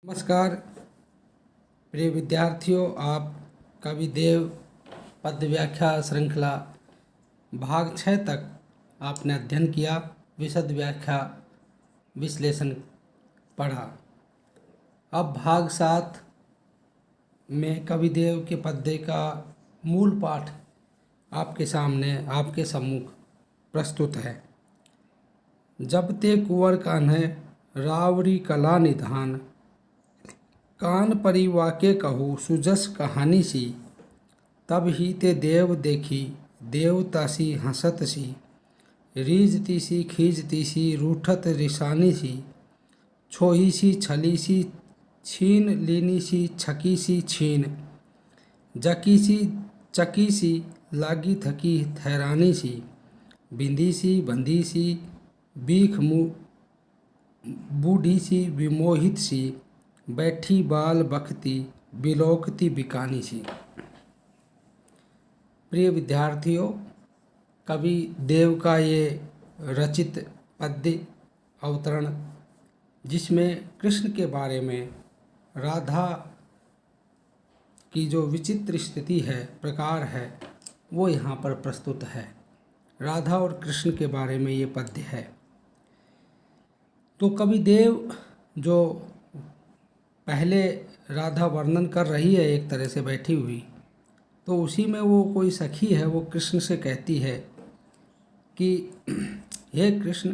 नमस्कार प्रिय विद्यार्थियों, आप कविदेव पद्य व्याख्या श्रृंखला भाग 6 तक आपने अध्ययन किया। विशद व्याख्या विश्लेषण पढ़ा। अब भाग 7 में कविदेव के पद्य का मूल पाठ आपके सामने आपके सम्मुख प्रस्तुत है। जब ते कुंवर कान्हे रावरी कला निधान, कान परिवाके कहू सुजस कहानी सी, तब ही ते देव देखी देवता सी हंसत सी, रीझती सी खींचती सी रूठत रिसानी सी, छोही सी छली सी छीन लीनी सी छकी सी छीन, जकी सी चकी सी लागी थकी ठहरानी सी, बिंदी सी बंदी सी बीख बूढ़ी सी विमोहित सी, बैठी बाल बखती बिलोकती बिकानी सी। प्रिय विद्यार्थियों, कवि देव का ये रचित पद्य अवतरण, जिसमें कृष्ण के बारे में राधा की जो विचित्र स्थिति है, प्रकार है, वो यहाँ पर प्रस्तुत है। राधा और कृष्ण के बारे में ये पद्य है। तो कवि देव जो पहले राधा वर्णन कर रही है एक तरह से बैठी हुई, तो उसी में वो कोई सखी है, वो कृष्ण से कहती है कि हे कृष्ण,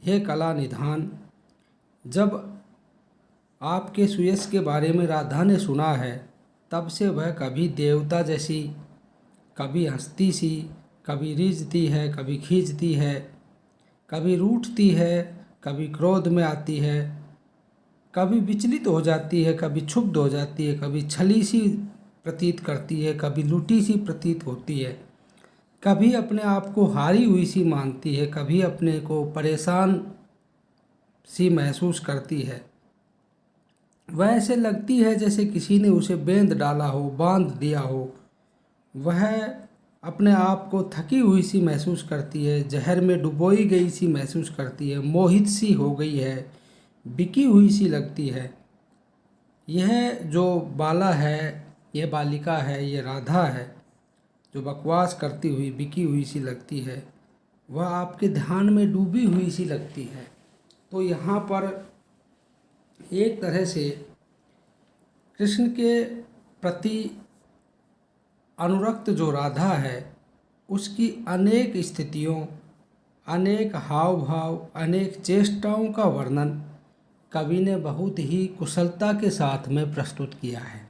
हे कला निधान, जब आपके सुयश के बारे में राधा ने सुना है, तब से वह कभी देवता जैसी, कभी हंसती सी, कभी रीझती है, कभी खींचती है, कभी रूठती है, कभी क्रोध में आती है, कभी विचलित हो जाती है, कभी क्षुब्ध हो जाती है, कभी छली सी प्रतीत करती है, कभी लूटी सी प्रतीत होती है, कभी अपने आप को हारी हुई सी मानती है, कभी अपने को परेशान सी महसूस करती है। वह ऐसे लगती है जैसे किसी ने उसे बेंध डाला हो, बांध दिया हो। वह अपने आप को थकी हुई सी महसूस करती है, जहर में डुबोई गई सी महसूस करती है, मोहित सी हो गई है, बिकी हुई सी लगती है। यह जो बाला है, यह बालिका है, ये राधा है, जो बकवास करती हुई बिकी हुई सी लगती है, वह आपके ध्यान में डूबी हुई सी लगती है। तो यहाँ पर एक तरह से कृष्ण के प्रति अनुरक्त जो राधा है, उसकी अनेक स्थितियों, अनेक हाव भाव, अनेक चेष्टाओं का वर्णन कवि ने बहुत ही कुशलता के साथ में प्रस्तुत किया है।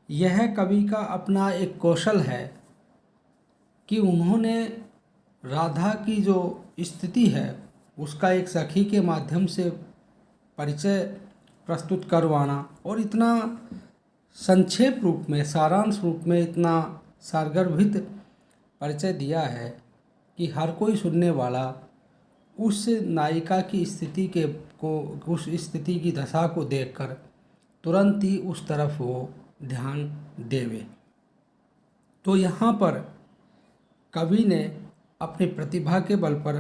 यह कवि का अपना एक कौशल है कि उन्होंने राधा की जो स्थिति है, उसका एक सखी के माध्यम से परिचय प्रस्तुत करवाना, और इतना संक्षेप रूप में, सारांश रूप में इतना सारगर्भित परिचय दिया है कि हर कोई सुनने वाला उस नायिका की स्थिति उस स्थिति की दशा को देखकर तुरंत ही उस तरफ वो ध्यान देवे। तो यहाँ पर कवि ने अपनी प्रतिभा के बल पर,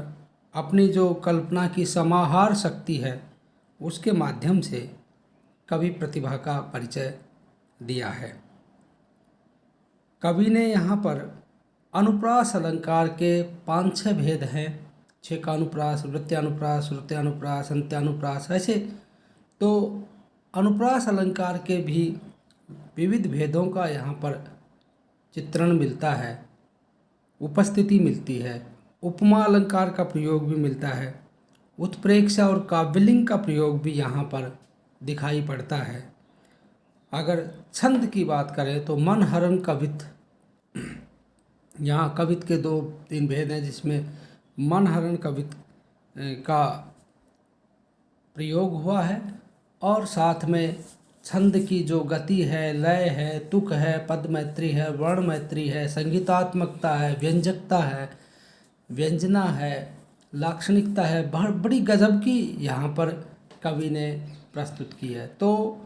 अपनी जो कल्पना की समाहार शक्ति है, उसके माध्यम से कवि प्रतिभा का परिचय दिया है। कवि ने यहाँ पर अनुप्रास अलंकार के 5-6 भेद हैं। छेकानुप्रास, वृत्यानुप्रास, श्रुत्यानुप्रास, अंत्यानुप्रास, ऐसे तो अनुप्रास अलंकार के भी विविध भेदों का यहाँ पर चित्रण मिलता है, उपस्थिति मिलती है। उपमा अलंकार का प्रयोग भी मिलता है। उत्प्रेक्षा और काव्यलिंग का प्रयोग भी यहाँ पर दिखाई पड़ता है। अगर छंद की बात करें तो मनहरण कवित, यहाँ कवित के 2-3 भेद हैं, जिसमें मनहरण कवित का प्रयोग हुआ है, और साथ में छंद की जो गति है, लय है, तुक है, पद मैत्री है, वर्ण मैत्री है, संगीतात्मकता है, व्यंजकता है, व्यंजना है, लाक्षणिकता है, बड़ी गजब की यहाँ पर कवि ने प्रस्तुत की है। तो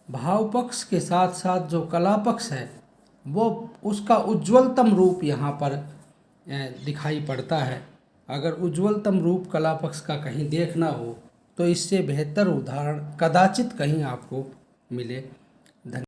भाव पक्ष के साथ साथ जो कला पक्ष है, वो उसका उज्ज्वलतम रूप यहाँ पर दिखाई पड़ता है। अगर उज्ज्वलतम रूप कला पक्ष का कहीं देखना हो तो इससे बेहतर उदाहरण कदाचित कहीं आपको मिले। धन्यवाद।